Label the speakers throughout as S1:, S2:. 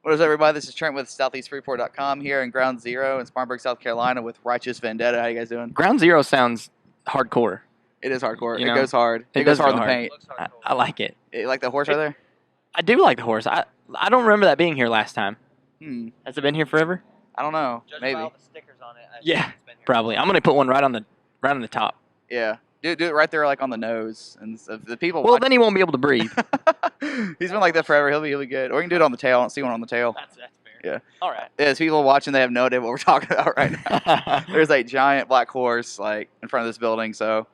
S1: What is up, everybody? This is Trent with SoutheastFreeport.com here in Ground Zero in Spartanburg, South Carolina with Righteous Vendetta. How you guys doing?
S2: Ground Zero sounds hardcore.
S1: It is hardcore.
S2: You
S1: It
S2: know,
S1: goes hard.
S2: it
S1: goes
S2: does
S1: hard
S2: go
S1: in the
S2: hard.
S1: paint.
S2: I like it.
S1: You like the horse right there?
S2: I do like the horse. I don't remember that being here last time. Has it been here forever?
S1: I don't know.
S3: Judging
S1: Maybe.
S3: by all the stickers on it, I
S2: Yeah,
S3: think it's been here.
S2: probably. I'm gonna put one right on the top.
S1: Yeah. Do it right there, like on the nose, and so the people.
S2: Well, then he won't be able to breathe.
S1: He's been like that forever. He'll be good. Or we can do it on the tail. I don't see one on the tail.
S2: That's fair.
S1: Yeah.
S2: All right.
S1: Yeah, there's people watching. They have no idea what we're talking about right now. There's a giant black horse like in front of this building. So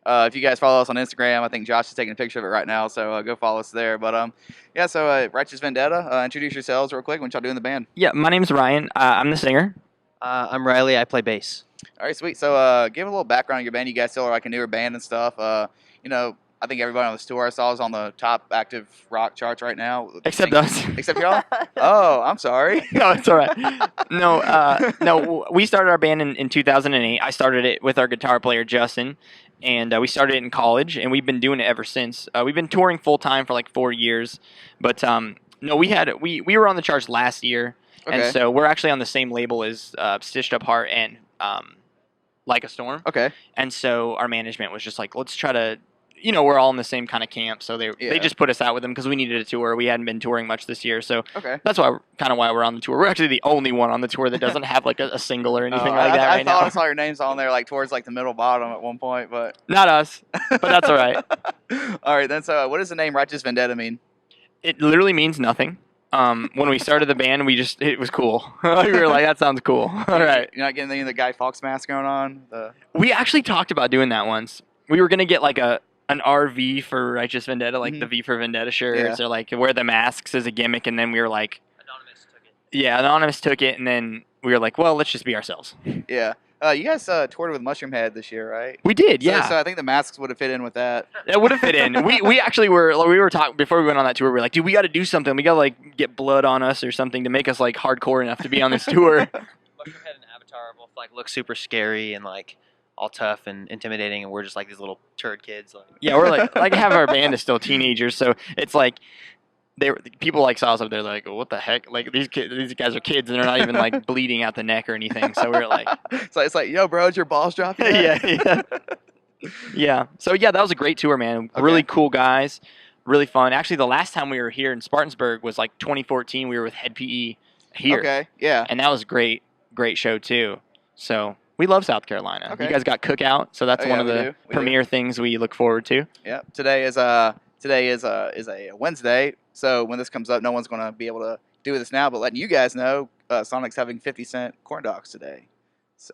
S1: if you guys follow us on Instagram, I think Josh is taking a picture of it right now. So go follow us there. But yeah. So Righteous Vendetta. Introduce yourselves real quick. What y'all do in the band?
S2: Yeah, my name's Ryan. I'm the singer.
S3: I'm Riley. I play bass.
S1: All right, sweet. So give a little background on your band. You guys still are like a newer band and stuff. I think everybody on this tour I saw is on the top active rock charts right now.
S2: Except us.
S1: Except y'all? Oh, I'm sorry.
S2: No, it's all right. No, we started our band in 2008. I started it with our guitar player, Justin, and we started it in college, and we've been doing it ever since. We've been touring full-time for like 4 years, but no, we were on the charts last year,
S1: Okay.
S2: and so we're actually on the same label as Stitched Up Heart and Like a Storm.
S1: Okay.
S2: And so our management was just like, let's try to, we're all in the same kind of camp. So they just put us out with them because we needed a tour. We hadn't been touring much this year. So that's why we're on the tour. We're actually the only one on the tour that doesn't have like a single or anything like that right now.
S1: I thought I saw your names on there like towards like the middle bottom at one point, but.
S2: Not us, but that's all right.
S1: All right, then. So what does the name Righteous Vendetta mean?
S2: It literally means nothing. When we started the band, it was cool. We were like, that sounds cool. All right.
S1: You're not getting any of the Guy Fawkes mask going on?
S2: We actually talked about doing that once. We were going to get like an RV for Righteous Vendetta, like the V for Vendetta shirts, or like wear the masks as a gimmick, and then we were like...
S3: Anonymous took it.
S2: Yeah, Anonymous took it, and then we were like, well, let's just be ourselves.
S1: Yeah. You guys toured with Mushroom Head this year, right?
S2: We did, yeah.
S1: So I think the masks would have fit in with that.
S2: It would have fit in. We actually were talking before we went on that tour. We were like, dude, we got to do something. We got to like get blood on us or something to make us like hardcore enough to be on this tour.
S3: Mushroom Head and Avatar both like look super scary and like all tough and intimidating, and we're just like these little turd kids. Like.
S2: Yeah, we're like half our band is still teenagers, so it's like people like saw us up there like, what the heck? Like these guys are kids and they're not even like bleeding out the neck or anything. So we were like,
S1: so it's like, yo, bro, is your balls dropping?
S2: Yeah. So yeah, that was a great tour, man. Okay. Really cool guys, really fun. Actually, the last time we were here in Spartanburg was like 2014. We were with Head PE here.
S1: Okay. Yeah.
S2: And that was great show too. So we love South Carolina. Okay. You guys got Cookout, so that's one of the premier things we look forward to.
S1: Yeah. Today is a Wednesday. So when this comes up, no one's going to be able to do this now, but letting you guys know, Sonic's having 50-cent corn dogs today. So.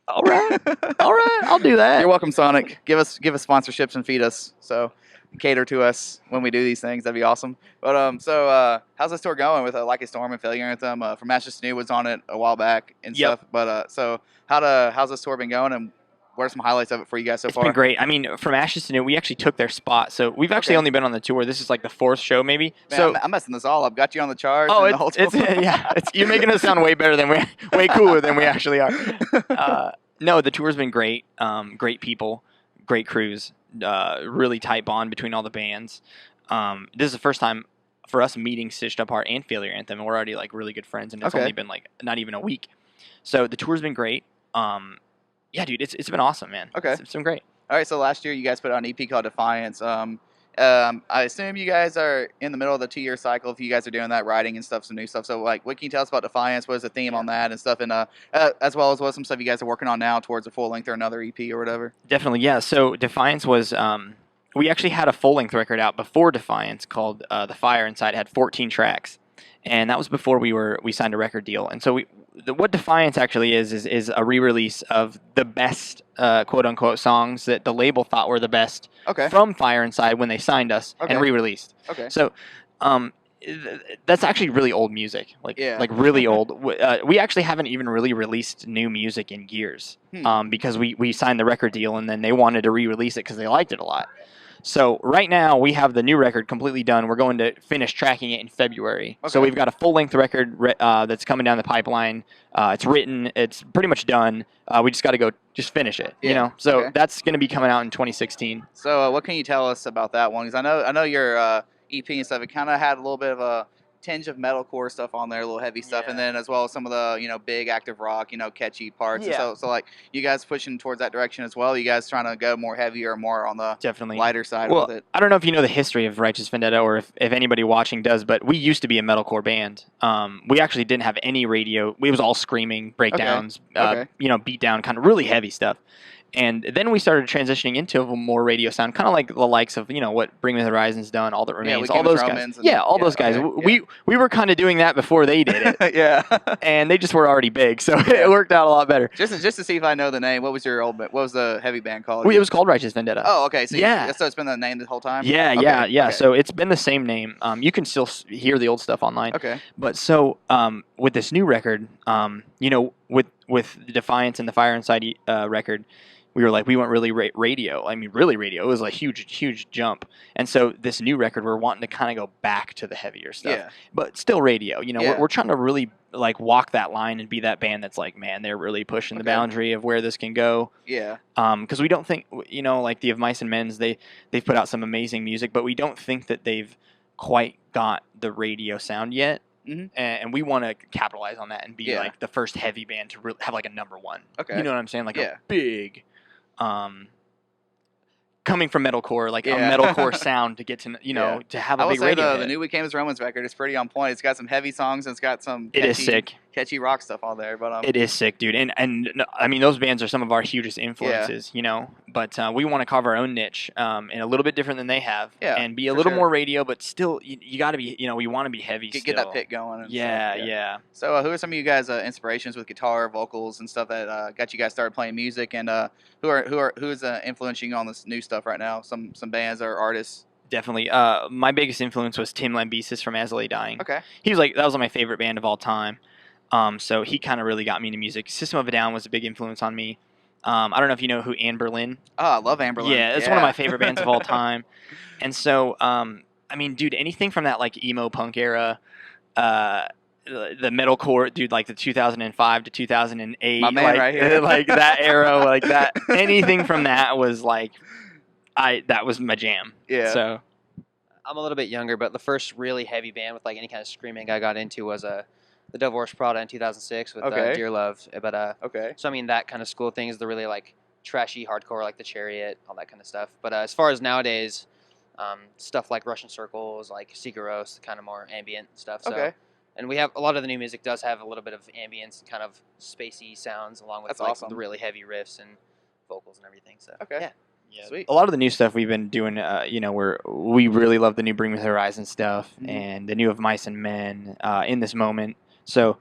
S2: All right, I'll do that.
S1: You're welcome, Sonic. Give us sponsorships and feed us. So cater to us when we do these things. That'd be awesome. But so how's this tour going with Like a Storm and Failure Anthem? From Ashes to New was on it a while back and stuff. But so how's this tour been going, and what are some highlights of it for you guys so far?
S2: It's been great. I mean, from Ashes to New, we actually took their spot. So we've actually only been on the tour. This is like the 4th show, maybe.
S1: Man,
S2: so
S1: I'm messing this all up. Got you on the charts.
S2: Oh,
S1: it's
S2: you're making us sound way better than way cooler than we actually are. No, the tour's been great. Great people, great crews, really tight bond between all the bands. This is the first time for us meeting Stitched Up Heart and Failure Anthem, and we're already like really good friends, and it's only been like not even a week. So the tour's been great. Yeah, dude, it's been awesome, man.
S1: Okay.
S2: It's been great.
S1: All right, so last year you guys put out an EP called Defiance. I assume you guys are in the middle of the 2-year cycle if you guys are doing that, writing and stuff, some new stuff. So, like, what can you tell us about Defiance? What is the theme on that and stuff? And as well as what some stuff you guys are working on now towards a full-length or another EP or whatever?
S2: Definitely, yeah. So Defiance was we actually had a full-length record out before Defiance called The Fire Inside. It had 14 tracks. And that was before we signed a record deal. And so what Defiance actually is a re-release of the best quote-unquote songs that the label thought were the best from Fire Inside when they signed us and re-released. Okay. So that's actually really old music, like really old. We actually haven't even really released new music in years because we signed the record deal and then they wanted to re-release it because they liked it a lot. So right now we have the new record completely done. We're going to finish tracking it in February. So we've got a full-length record that's coming down the pipeline. It's written. It's pretty much done. We just got to go finish it. You know. So that's going to be coming out in 2016.
S1: So what can you tell us about that one? Because I know your EP and stuff. It kind of had a little bit of a tinge of metalcore stuff on there, a little heavy stuff, and
S3: Yeah.
S1: then as well as some of the big active rock, catchy parts.
S2: Yeah.
S1: And so like you guys pushing towards that direction as well. You guys trying to go more heavy or more on the
S2: Definitely.
S1: lighter side
S2: Well,
S1: with it.
S2: I don't know if you know the history of Righteous Vendetta or if anybody watching does, but we used to be a metalcore band. We actually didn't have any radio. It was all screaming, breakdowns,
S1: Okay.
S2: beat down, kind of really heavy stuff. And then we started transitioning into a more radio sound, kind of like the likes of what Bring Me the Horizon's done, All That Remains, all those guys. All those guys.
S1: Okay,
S2: We were kind of doing that before they did it,
S1: yeah.
S2: and they just were already big, so it worked out a lot better.
S1: Just to see if I know the name, what was the heavy band called?
S2: It was called Righteous Vendetta.
S1: Oh, okay. So
S2: Yeah.
S1: so it's been the name the whole time.
S2: Yeah,
S1: Okay,
S2: yeah.
S1: okay.
S2: So it's been the same name. You can still hear the old stuff online.
S1: Okay.
S2: But so with this new record, with the Defiance and the Fire Inside record, we were like, we want really radio. I mean, really radio. It was a huge jump. And so this new record, we're wanting to kind of go back to the heavier stuff,
S1: Yeah.
S2: but still radio.
S1: Yeah.
S2: We're trying to really like walk that line and be that band that's like, man, they're really pushing the
S1: Okay.
S2: boundary of where this can go.
S1: Yeah.
S2: Because we don't think, like the Of Mice and Men's, they've put out some amazing music, but we don't think that they've quite got the radio sound yet.
S1: Mhm.
S2: And we want to capitalize on that and be
S1: Yeah.
S2: like the first heavy band to have like a number one.
S1: Okay.
S2: You know what I'm saying? Like
S1: Yeah.
S2: a big, coming from metalcore, like
S1: Yeah.
S2: a metalcore sound to get to
S1: Yeah.
S2: to have
S1: I
S2: a
S1: will
S2: big
S1: say
S2: radio
S1: the
S2: hit.
S1: New We Came as Romans record is pretty on point. It's got some heavy songs and it's got some
S2: It is sick.
S1: catchy rock stuff on there. But
S2: It is sick, dude. And no, I mean, those bands are some of our hugest influences, But we want to carve our own niche, and a little bit different than they have,
S1: Yeah,
S2: and be a
S1: for
S2: little
S1: sure.
S2: more radio, but still, you got to be, we want to be heavy.
S1: get that pit going. And
S2: Yeah,
S1: stuff.
S2: yeah.
S1: So who are some of you guys' inspirations with guitar, vocals, and stuff that got you guys started playing music? And who's influencing on this new stuff right now? Some bands or artists.
S2: Definitely. My biggest influence was Tim Lambesis from As I Lay Dying.
S1: Okay.
S2: He was that was my favorite band of all time. So he kind of really got me into music. System of a Down was a big influence on me. I don't know if you know who Anne Berlin.
S1: Oh, I love Amberlin.
S2: Yeah, it's one of my favorite bands of all time. And so, I mean, dude, anything from that like emo punk era, the metalcore, dude, like the 2005 to 2008,
S1: My man
S2: like,
S1: right here.
S2: like that era, like that. Anything from that was like, that was my jam.
S1: Yeah.
S2: So
S3: I'm a little bit younger, but the first really heavy band with like any kind of screaming I got into was the Devil Wears Prada in 2006 with
S1: Okay.
S3: Dear Love. But
S1: Okay.
S3: so I mean that kind of school thing is the really like trashy hardcore like the Chariot, all that kind of stuff. But as far as nowadays, stuff like Russian Circles, like Sigaros, kind of more ambient stuff. So,
S1: Okay.
S3: and we have a lot of the new music does have a little bit of ambience and kind of spacey sounds along with
S1: That's
S3: like
S1: awesome.
S3: the really heavy riffs and vocals and everything. So
S1: Okay.
S3: yeah.
S2: yeah,
S1: Sweet.
S2: a lot of the new stuff we've been doing, we really love the new Bring Me the Horizon stuff
S1: Mhm.
S2: and the new Of Mice and Men in this moment. So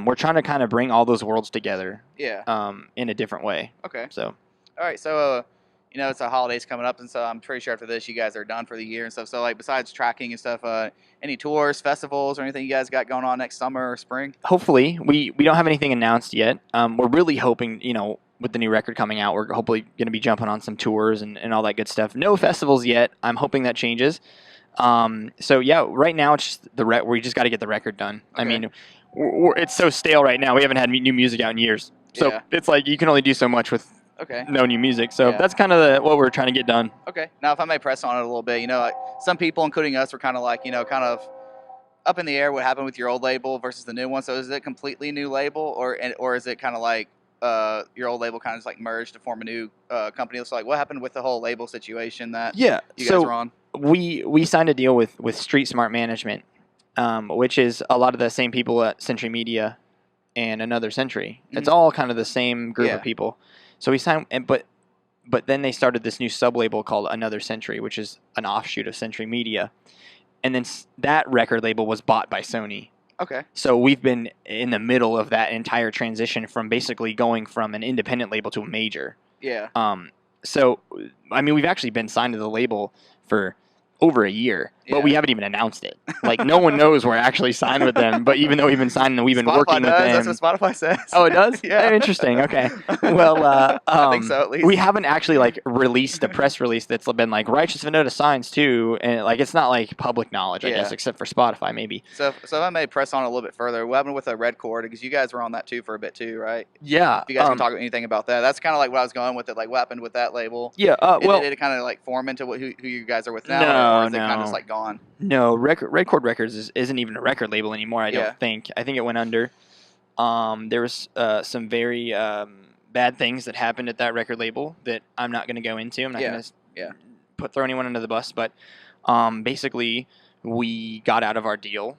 S2: we're trying to kind of bring all those worlds together
S1: Yeah.
S2: in a different way.
S1: Okay.
S2: So
S1: All right. So it's the holidays coming up, and so I'm pretty sure after this you guys are done for the year and stuff. So like besides tracking and stuff, any tours, festivals, or anything you guys got going on next summer or spring?
S2: hopefully, we don't have anything announced yet. We're really hoping, with the new record coming out, we're hopefully going to be jumping on some tours and all that good stuff. No festivals yet. I'm hoping that changes. So yeah, right now it's just we just got to get the record done. I
S1: Okay.
S2: mean, it's so stale right now. We haven't had new music out in years. So
S1: Yeah.
S2: it's like you can only do so much with
S1: Okay.
S2: no new music. So
S1: Yeah.
S2: that's kind of what we're trying to get done.
S1: Okay. Now, if I may press on it a little bit, like some people, including us, were kind of like, kind of up in the air what happened with your old label versus the new one. So is it a completely new label, or is it kind of like your old label kind of just like merged to form a new company? So like, what happened with the whole label situation that
S2: Yeah.
S1: you guys were on?
S2: We signed a deal with Street Smart Management, which is a lot of the same people at Century Media and Another Century. It's all kind of the same group
S1: Yeah.
S2: of people. So we signed, but then they started this new sub-label called Another Century, which is an offshoot of Century Media. And then that record label was bought by Sony.
S1: Okay.
S2: So we've been in the middle of that entire transition from basically going from an independent label to a major.
S1: Yeah.
S2: So, I mean, we've actually been signed to the label for over a year, but we
S1: Yeah.
S2: haven't even announced it. Like, no one knows we're actually signed with them, but even though we've been signed and we've been
S1: Spotify
S2: working with
S1: does.
S2: them.
S1: That's what Spotify says.
S2: Oh, it does?
S1: Yeah.
S2: Interesting. Okay. Well,
S1: I think so, at least.
S2: we haven't actually released a press release that's been like Righteous Vendetta signs too, and it's not like public knowledge, I
S1: Yeah.
S2: guess, except for Spotify maybe.
S1: So if I may press on a little bit further, what happened with a Red Chord? Because you guys were on that too for a bit too, right?
S2: Yeah.
S1: If you guys can talk anything about that, that's kind of like what I was going with it. Like, what happened with that label?
S2: Yeah.
S1: Did it kind of like form into who you guys are with now? or is it kind of
S2: no.
S1: just like gone?
S2: No, Red Chord Records isn't even a record label anymore. I
S1: Yeah.
S2: don't think. I think it went under. There was some very bad things that happened at that record label that I'm not going to go into. I'm not going
S1: Yeah.
S2: to throw anyone under the bus, but basically we got out of our deal.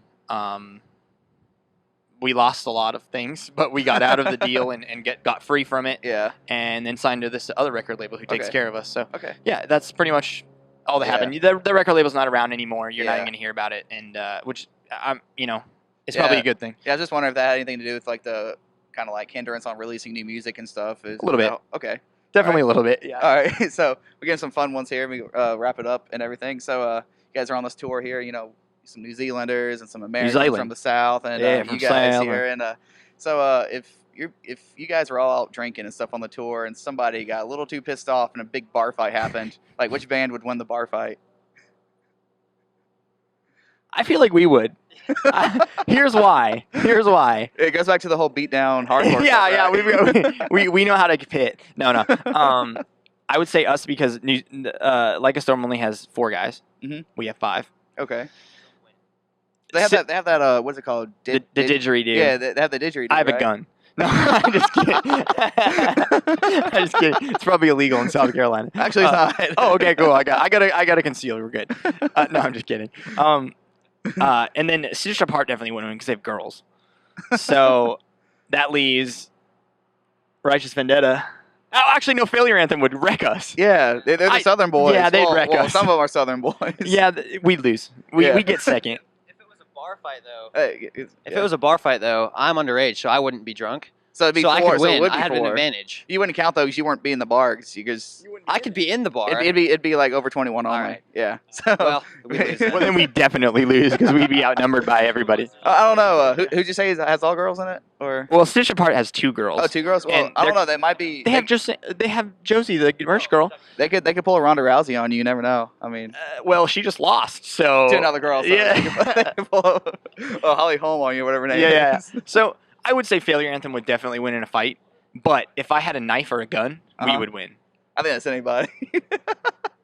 S2: We lost a lot of things, but we got out of the deal and got free from it.
S1: Yeah.
S2: And then signed to this other record label who takes
S1: Okay.
S2: care of us. So
S1: Okay.
S2: yeah, that's pretty much all that
S1: Yeah.
S2: happened. The record label's not around anymore. You're not
S1: Yeah.
S2: even going to hear about it, and which it's
S1: Yeah.
S2: probably a good thing.
S1: Yeah, I was just wondering if that had anything to do with like the kind of like hindrance on releasing new music and stuff.
S2: A little bit.
S1: Okay.
S2: Definitely a little bit. Yeah.
S1: All right. So we're getting some fun ones here. We wrap it up and everything. So you guys are on this tour here. You know, some New Zealanders and some Americans
S2: Zealand.
S1: from the South, and
S2: Yeah,
S1: you
S2: from
S1: guys
S2: South.
S1: here. And so if you guys were all out drinking and stuff on the tour, and somebody got a little too pissed off and a big bar fight happened, like which band would win the bar fight?
S2: I feel like we would. Here's why.
S1: It goes back to the whole beatdown hardcore.
S2: Yeah,
S1: stuff, right?
S2: we know how to pit. No. I would say us because Like a Storm only has 4 guys.
S1: Mhm.
S2: We have 5.
S1: Okay. They have that. What's it called?
S2: The didgeridoo.
S1: Yeah, they have the didgeridoo.
S2: I have a
S1: right?
S2: gun. No, I'm just kidding. I'm just kidding. It's probably illegal in South Carolina.
S1: Actually, it's not.
S2: Oh, okay, cool. I gotta conceal. We're good. No, I'm just kidding. And then Stitched Up Heart definitely wouldn't win because they have girls. So that leaves Righteous Vendetta. Oh, actually, no. Failure Anthem would wreck us.
S1: Yeah, they're the Southern boys.
S2: yeah, they'd wreck us.
S1: Some of them are Southern boys.
S2: Yeah, we'd lose. We get second.
S3: If it was a bar fight, though,
S1: If
S3: if it was a bar fight, though, I'm underage, so I wouldn't be drunk.
S1: so it'd be
S3: So
S1: 4.
S3: I could
S1: So
S3: win.
S1: it would be
S3: I had
S1: 4.
S3: an advantage.
S1: You wouldn't count though because you weren't being the bar because
S3: I could be in the bar.
S1: it'd be like over 21 only.
S3: right.
S1: Yeah. So
S3: Well, we lose then.
S2: Well, then we definitely lose because we'd be outnumbered by everybody.
S1: I don't know. Who'd you say has all girls in it or?
S2: Well, Stitched Apart has 2 girls.
S1: Oh, 2 girls. Well,
S2: And
S1: I don't
S2: they're-
S1: know. They might be.
S2: They have Josie, the merch girl.
S1: They could pull a Ronda Rousey on you. You never know. I mean,
S2: Well, she just lost, so
S1: to another girl. So
S2: Yeah.
S1: they could pull Holly Holm on you, whatever her name
S2: Yeah.
S1: is.
S2: So I would say Failure Anthem would definitely win in a fight, but if I had a knife or a gun, we
S1: Uh-huh.
S2: would win.
S1: I think that's anybody.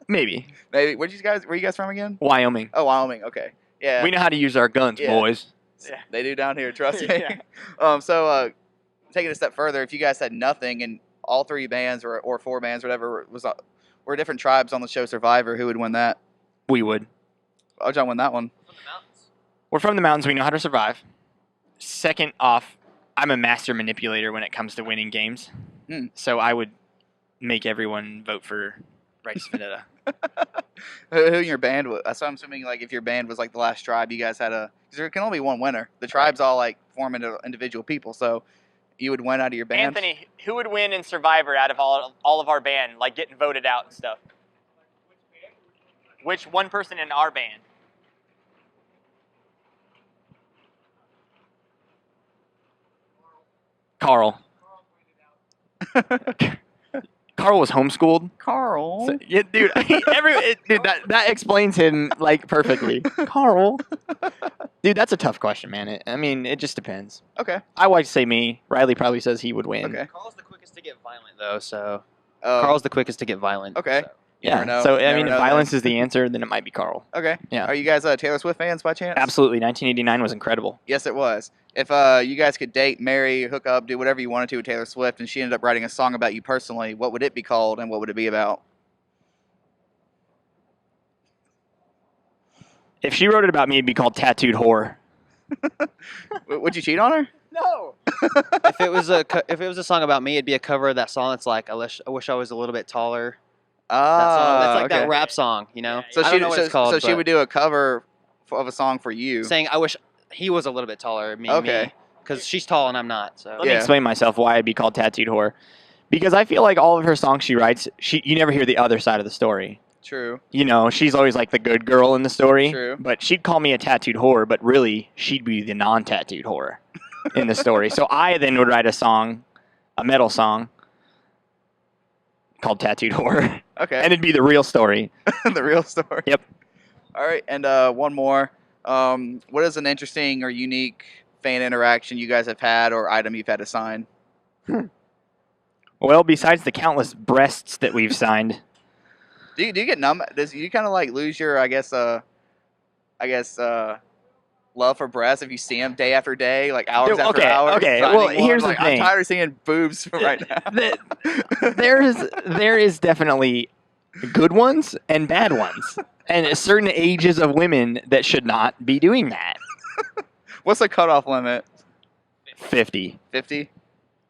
S2: Maybe
S1: Maybe. Where you guys from again?
S2: Wyoming.
S1: Oh, Wyoming. Okay. Yeah.
S2: We know how to use our guns,
S1: Yeah.
S2: boys.
S1: Yeah. They do down here. Trust me.
S2: Yeah.
S1: So taking it a step further, if you guys had nothing and all 3 bands or 4 bands, whatever, were different tribes on the show Survivor, who would win that?
S2: We would.
S1: Oh, John win that one.
S2: We're from the mountains. We know how to survive. Second off, I'm a master manipulator when it comes to winning games. So I would make everyone vote for Righteous Vendetta.
S1: Who in your band was? So I'm assuming like if your band was like the last tribe, you guys had because there can only be one winner. The tribes all like form into individual people, so you would win out of your band.
S2: Anthony, who would win in Survivor out of all of our band, like getting voted out and stuff? Which one person in our band? Carl. Carl was homeschooled.
S1: Carl.
S2: So, yeah, dude. Dude, that explains him like perfectly. Carl. Dude, that's a tough question, man. It just depends.
S1: Okay.
S2: I would say me. Riley probably says he would win.
S1: Okay.
S3: Carl's the quickest to get violent, though. So
S1: Oh,
S3: Carl's the quickest to get violent.
S1: Okay.
S3: so.
S1: You
S2: Yeah.
S1: never know.
S2: So
S1: You never
S2: if
S1: know
S2: violence
S1: then.
S2: is the answer, then it might be Carl.
S1: Okay.
S2: Yeah.
S1: Are you guys Taylor Swift fans by chance?
S2: Absolutely. 1989 was incredible.
S1: Yes, it was. If you guys could date, marry, hook up, do whatever you wanted to with Taylor Swift, and she ended up writing a song about you personally, what would it be called, and what would it be about?
S2: If she wrote it about me, it'd be called Tattooed Whore.
S1: Would you cheat on her?
S2: No.
S3: if it was a song about me, it'd be a cover of that song. It's like I wish I was a little bit taller. That song, that's like
S1: okay.
S3: that rap song, you know.
S1: So
S3: I don't know what it's called.
S1: So she
S3: but
S1: would do a cover of a song for you.
S3: saying I wish he was a little bit taller.
S1: Okay.
S3: Because she's tall and I'm not. So
S2: Let me
S1: Yeah.
S2: explain myself why I'd be called Tattooed Whore. Because I feel like all of her songs she writes, you never hear the other side of the story.
S1: True.
S2: You know, she's always like the good girl in the story.
S1: True.
S2: But she'd call me a tattooed whore, but really, she'd be the non-tattooed whore in the story. So I then would write a song, a metal song, called Tattooed Whore.
S1: Okay.
S2: And it'd be the real story.
S1: The real story.
S2: Yep.
S1: All right, and one more. What is an interesting or unique fan interaction you guys have had or item you've had to sign?
S2: Well, besides the countless breasts that we've signed,
S1: Do you get numb? Does you kind of like lose your love for breasts if you see them day after day, like hours after hours?
S2: Okay.
S1: finding
S2: Well,
S1: one?
S2: here's the
S1: Like,
S2: thing.
S1: I'm tired of seeing boobs right now.
S2: There is definitely good ones and bad ones, and certain ages of women that should not be doing that.
S1: What's the cutoff limit?
S2: 50.
S1: 50?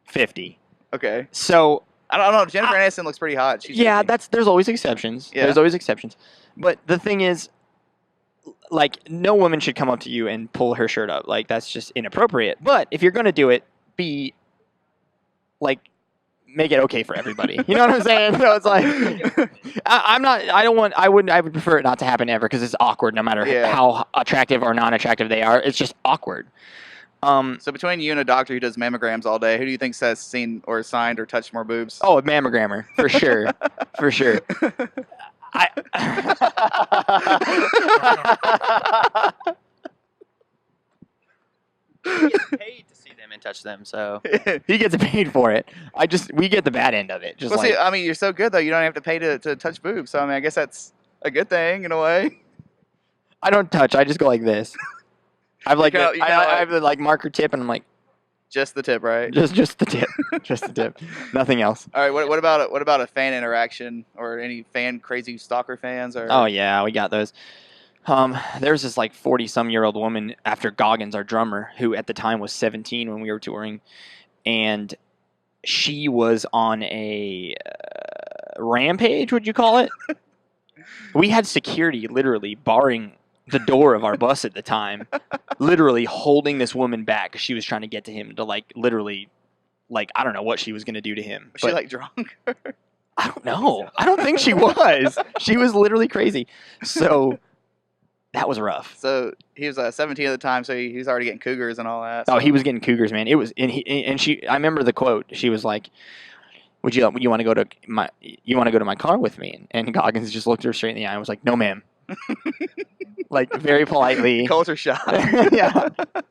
S2: 50.
S1: Okay.
S2: So
S1: I don't know. Jennifer Aniston looks pretty hot. She's
S2: yeah,
S1: 50.
S2: there's always exceptions.
S1: Yeah.
S2: There's always exceptions. But the thing is, like, no woman should come up to you and pull her shirt up. Like, that's just inappropriate. But if you're gonna do it, be like, make it okay for everybody. You know what I'm saying? So it's like, I would prefer it not to happen ever because it's awkward no matter
S1: Yeah.
S2: how attractive or non-attractive they are. It's just awkward.
S1: So between you and a doctor who does mammograms all day, who do you think has seen or signed or touched more boobs?
S2: Oh, a mammogrammer for sure, for sure.
S3: He gets paid to see them and touch them, so
S2: He gets paid for it. We get the bad end of it. Just
S1: Well,
S2: like,
S1: see, I mean, you're so good though. You don't have to pay to touch boobs. So I mean, I guess that's a good thing in a way.
S2: I don't touch. I just go like this. I've like
S1: You kinda
S2: I have the like marker tip, and I'm like
S1: Just the tip, right?
S2: just the tip, just the tip, nothing else.
S1: All right. What about a fan interaction or any fan crazy stalker fans? Or
S2: Oh yeah, we got those. There's this like 40-some-year-old woman after Goggins, our drummer, who at the time was 17 when we were touring, and she was on a rampage. Would you call it? We had security literally barring the door of our bus at the time, literally holding this woman back because she was trying to get to him to like literally, like, I don't know what she was gonna do to him.
S1: was she
S2: but
S1: like drunk?
S2: I don't know. I don't think she was. She was literally crazy. So that was rough.
S1: So he was 17 at the time, so he was already getting cougars and all that.
S2: Oh,
S1: so-
S2: he was getting cougars, man. It was, and she. I remember the quote. She was like, "Would you want to go to my car with me?" And Goggins just looked her straight in the eye and was like, "No, ma'am." Like very politely.
S1: Culture shock.
S2: Yeah.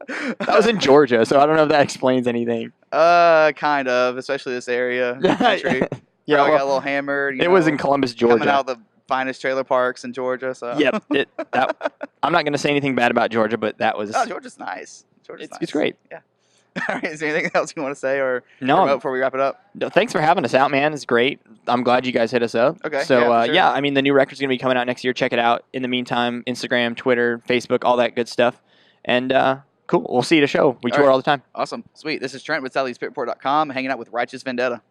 S2: That was in Georgia, so I don't know if that explains anything.
S1: Kind of, especially this area. of the country.
S2: Yeah,
S1: Probably got a
S2: well,
S1: little hammered.
S2: it was in Columbus,
S1: coming
S2: Georgia.
S1: out of the finest trailer parks in Georgia. So
S2: Yep. I'm not going to say anything bad about Georgia, but that was.
S1: Oh, Georgia's nice. Georgia's nice.
S2: It's great.
S1: Yeah. All right. Is there anything else you want to say or
S2: No.
S1: promote before we wrap it up?
S2: No, thanks for having us out, man. It's great. I'm glad you guys hit us up.
S1: Okay,
S2: So,
S1: yeah, for sure.
S2: I mean, the new record's going to be coming out next year. Check it out. In the meantime, Instagram, Twitter, Facebook, all that good stuff. And cool. We'll see you at a show. We
S1: All
S2: tour
S1: right.
S2: all the time.
S1: Awesome. Sweet. This is Trent with SoutheastPitReport.com, hanging out with Righteous Vendetta.